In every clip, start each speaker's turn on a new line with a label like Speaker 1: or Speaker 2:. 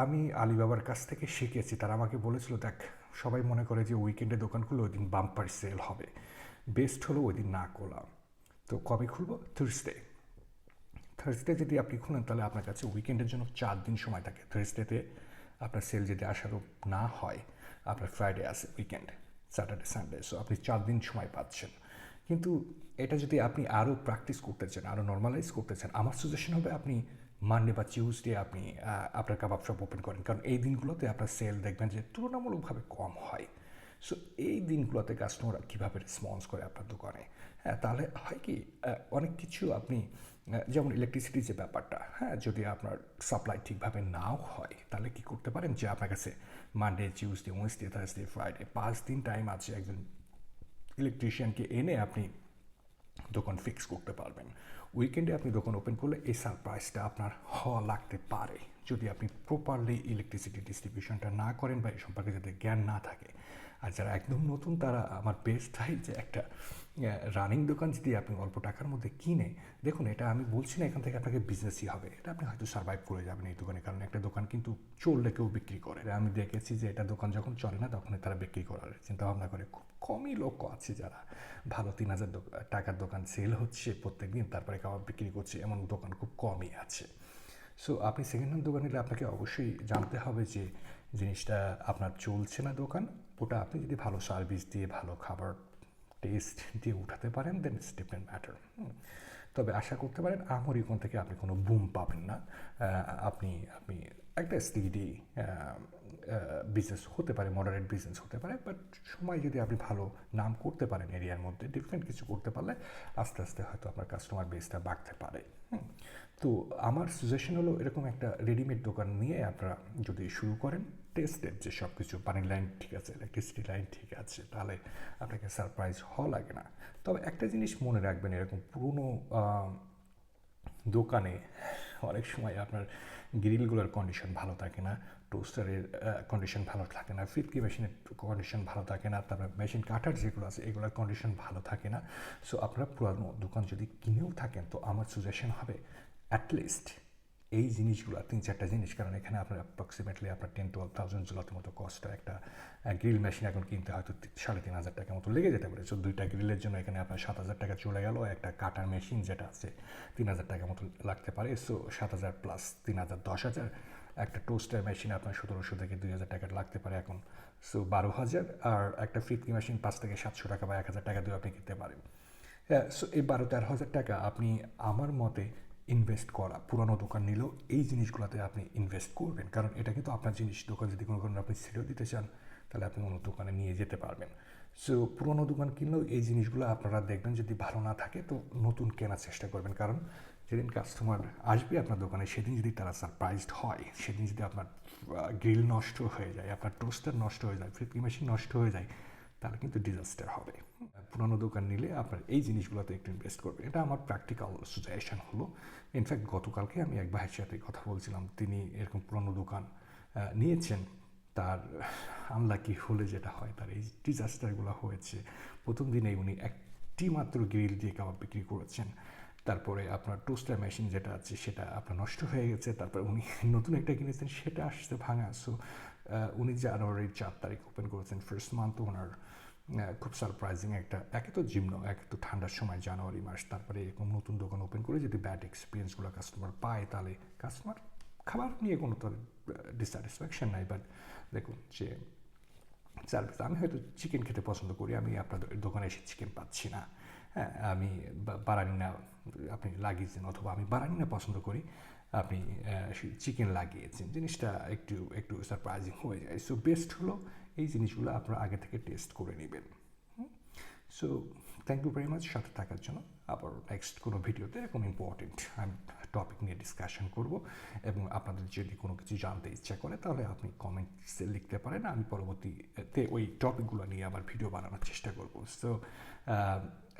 Speaker 1: আমি আলিবাবার কাছ থেকে শিখেছি। তারা আমাকে বলেছিল, দেখ, সবাই মনে করে যে উইকেন্ডে দোকানগুলো ওই দিন বাম্পার সেল হবে, বেস্ট হলো ওই দিন না খোলা। তো কবে খুলবো? থার্সডে যদি আপনি খুলেন তাহলে আপনার কাছে উইকেন্ডের জন্য 4 দিন সময় থাকে। থার্সডেতে আপনার সেল যদি আসারও না হয়, আপনার ফ্রাইডে আছে উইকেন্ড, স্যাটারডে সানডে, সো আপনি 4 দিন সময় পাচ্ছেন। কিন্তু এটা যদি আপনি আরও প্র্যাকটিস করতে চান, আরও নর্মালাইজ করতে চান, আমার সাজেশন হবে আপনি মানডে বা টিউসডে আপনি আপনার কাবাব শপ ওপেন করেন, কারণ এই দিনগুলোতে আপনার সেল দেখবেন যে তুলনামূলকভাবে কম হয়। সো এই দিনগুলোতে কাস্টমাররা কীভাবে রেসপন্স করে আপনার দোকানে, হ্যাঁ, তাহলে হয় কি, অনেক কিছু আপনি, যেমন ইলেকট্রিসিটির যে ব্যাপারটা, হ্যাঁ, যদি আপনার সাপ্লাই ঠিকভাবে নাও হয় তাহলে কি করতে পারেন যে আপনার কাছে Monday, Tuesday, Wednesday, Thursday, Friday 5 দিন টাইম আছে একজন ইলেকট্রিশিয়ানকে এনে আপনি দোকান ফিক্স করতে পারবেন। উইকেন্ডে আপনি দোকান ওপেন করলে এই সারপ্রাইজটা আপনার হওয়া লাগতে পারে, যদি আপনি প্রপারলি ইলেকট্রিসিটি ডিস্ট্রিবিউশনটা না করেন বা এই সম্পর্কে যাদের জ্ঞান না থাকে। আর যারা একদম নতুন তারা আমার বেস্ট হয় যে একটা রানিং দোকান যদি আপনি অল্প টাকার মধ্যে কিনে দেখুন, এটা আমি বলছি না এখান থেকে আপনাকে বিজনেসই হবে, এটা আপনি হয়তো সার্ভাইভ করে যাবেন এই দোকানে, কারণ একটা দোকান কিন্তু চললে কেউ বিক্রি করে। আমি দেখেছি যে এটা দোকান যখন চলে না তখনই তারা বিক্রি করার চিন্তা ভাবনা করে। খুব কমই লোক আছে যারা ভালো 3,000 টাকার দোকান সেল হচ্ছে প্রত্যেক দিন, তারপরে কাবাব বিক্রি করছে, এমন দোকান খুব কমই আছে। সো আপনি সেকেন্ড হ্যান্ড দোকান নিলে আপনাকে অবশ্যই জানতে হবে যে জিনিসটা আপনার চলছে না দোকান, ওটা আপনি যদি ভালো সার্ভিস দিয়ে, ভালো খাবার টেস্ট দিয়ে উঠাতে পারেন, দেন ইটস ডিফারেন্ট ম্যাটার। তবে আশা করতে পারেন আমরি কোন থেকে আপনি কোনো বুম পাবেন না। আপনি আপনি একটা স্টেডি বিজনেস হতে পারে, মডারেট বিজনেস হতে পারে, বাট সময় যদি আপনি ভালো নাম করতে পারেন এরিয়ার মধ্যে, ডিফারেন্ট কিছু করতে পারলে আস্তে আস্তে হয়তো আপনার কাস্টমার বেসটা বাড়তে পারে। তো আমার সাজেশন হলো এরকম একটা রেডিমেড দোকান নিয়ে আপনারা যদি শুরু করেন, টেস্টেড যে সব কিছু, পানির লাইন ঠিক আছে, ইলেকট্রিসিটি লাইন ঠিক আছে, তাহলে আপনাকে সারপ্রাইজ হওয়া লাগে না। তবে একটা জিনিস মনে রাখবেন, এরকম পুরনো দোকানে অনেক সময় আপনার গ্রিলগুলোর কন্ডিশন ভালো থাকে না, টোস্টারের কন্ডিশন ভালো থাকে না, ফিটকি মেশিনের কন্ডিশন ভালো থাকে না, তারপরে মেশিন কাটার যেগুলো আছে এগুলোর কন্ডিশন ভালো থাকে না। সো আপনারা পুরানো দোকান যদি কিনেও থাকেন তো আমার সাজেশন হবে অ্যাটলিস্ট এই জিনিসগুলো 3-4টা জিনিস, কারণ এখানে আপনার অ্যাপ্রক্সিমেটলি আপনার 10-12,000 জুলাতের মতো কষ্ট। একটা গ্রিল মেশিন এখন কিনতে হয়তো 3,500 টাকার মতো লেগে যেতে পারে। সো 2টা গ্রিলের জন্য এখানে আপনার 7,000 টাকা চলে গেল। একটা কাটার মেশিন যেটা আছে 3,000 টাকার মতো লাগতে পারে। So 7,000 plus 3,000 10,000। একটা টোস্টার মেশিন আপনার 1,700 থেকে 2,000 টাকা লাগতে পারে এখন। সো 12,000। আর একটা ফিটকি মেশিন 5 থেকে 700 টাকা বা 1,000 টাকা দিয়ে আপনি কিনতে পারেন। সো এই 12-13,000 টাকা আপনি আমার মতে ইনভেস্ট করা, পুরনো দোকান নিলেও এই জিনিসগুলোতে আপনি ইনভেস্ট করবেন, কারণ এটা কিন্তু আপনার জিনিস। দোকান যদি কোনো কারণে আপনি ছেড়েও দিতে চান তাহলে আপনি অন্য দোকানে নিয়ে যেতে পারবেন। সো পুরনো দোকান কিনলেও এই জিনিসগুলো আপনারা দেখবেন যদি ভালো না থাকে তো নতুন কেনার চেষ্টা করবেন, কারণ যেদিন কাস্টমার আসবে আপনার দোকানে সেদিন যদি তারা সারপ্রাইজড হয়, সেদিন যদি আপনার গ্রিল নষ্ট হয়ে যায়, আপনার টোস্টার নষ্ট হয়ে যায়, ফ্রিজ মেশিন নষ্ট হয়ে যায়, তাহলে কিন্তু ডিজাস্টার হবে। পুরানো দোকান নিলে আপনার এই জিনিসগুলোতে একটু ইনভেস্ট করবে, এটা আমার প্র্যাকটিক্যাল সাজেশন হলো। ইনফ্যাক্ট গতকালকে আমি এক ভাইয়ের সাথে কথা বলছিলাম, তিনি এরকম পুরানো দোকান নিয়েছেন। তার আনলাকি হলে যেটা হয়, তার এই ডিজাস্টারগুলো হয়েছে। প্রথম দিনেই উনি একটি মাত্র গ্রিল দিয়ে কাবাব বিক্রি করেছেন, তারপরে আপনার টোস্টার মেশিন যেটা আছে সেটা আপনার নষ্ট হয়ে গেছে, তারপরে উনি নতুন একটা কিনেছেন সেটা আসছে ভাঙা। সো উনি জানুয়ারির 4 তারিখ ওপেন করেছেন, ফার্স্ট মান্থ ওনার খুব সারপ্রাইজিং একটা, একে তো জিম্ন, একে তো ঠান্ডার সময় জানুয়ারি মাস, তারপরে এরকম নতুন দোকান ওপেন করে যদি ব্যাড এক্সপিরিয়েন্সগুলো কাস্টমার পায় তাহলে কাস্টমার খাবার নিয়ে কোনো তো ডিসস্যাটিসফ্যাকশন নাই, বাট দেখুন যে সার্ভিস, আমি হয়তো চিকেন খেতে পছন্দ করি, আমি আপনাদের দোকানে এসে চিকেন পাচ্ছি না, হ্যাঁ, আমি বারানিনা আপনি লাগিয়েছেন, অথবা আমি বারানিনা পছন্দ করি, আপনি চিকেন লাগিয়েছেন, জিনিসটা একটু একটু সারপ্রাইজিং হয়ে যায়। সো বেস্ট হলো এই জিনিসগুলো আপনারা আগে থেকে টেস্ট করে নেবেন। So thank you very much সাথে থাকার জন্য। আবার নেক্সট কোনো ভিডিওতে এরকম ইম্পর্টেন্ট আমি টপিক নিয়ে ডিসকাশন করব, এবং আপনাদের যদি কোনো কিছু জানতে ইচ্ছা করে তাহলে আপনি কমেন্টসে লিখতে পারেন, আমি পরবর্তীতে ওই টপিকগুলো নিয়ে আবার ভিডিও বানানোর চেষ্টা করব। সো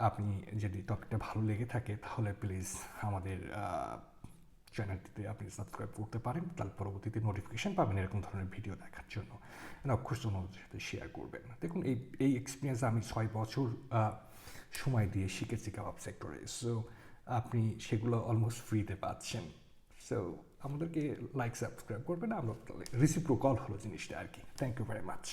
Speaker 1: আপনি যদি টপিকটা ভালো লেগে থাকে তাহলে প্লিজ আমাদের চ্যানেলটিতে আপনি সাবস্ক্রাইব করতে পারেন, তাহলে পরবর্তীতে নোটিফিকেশান পাবেন এরকম ধরনের ভিডিও দেখার জন্য। অবশ্যই অন্যদের সাথে শেয়ার করবেন। দেখুন এই এক্সপিরিয়েন্স আমি 6 বছর সময় দিয়ে শিখেছি কাবাব সেক্টরে। সো আপনি সেগুলো অলমোস্ট ফ্রিতে পাচ্ছেন। সো আমাদেরকে লাইক সাবস্ক্রাইব করবেন, আমরা রিসিপ্রোকাল হলো জিনিসটা আর কি। Thank you very much.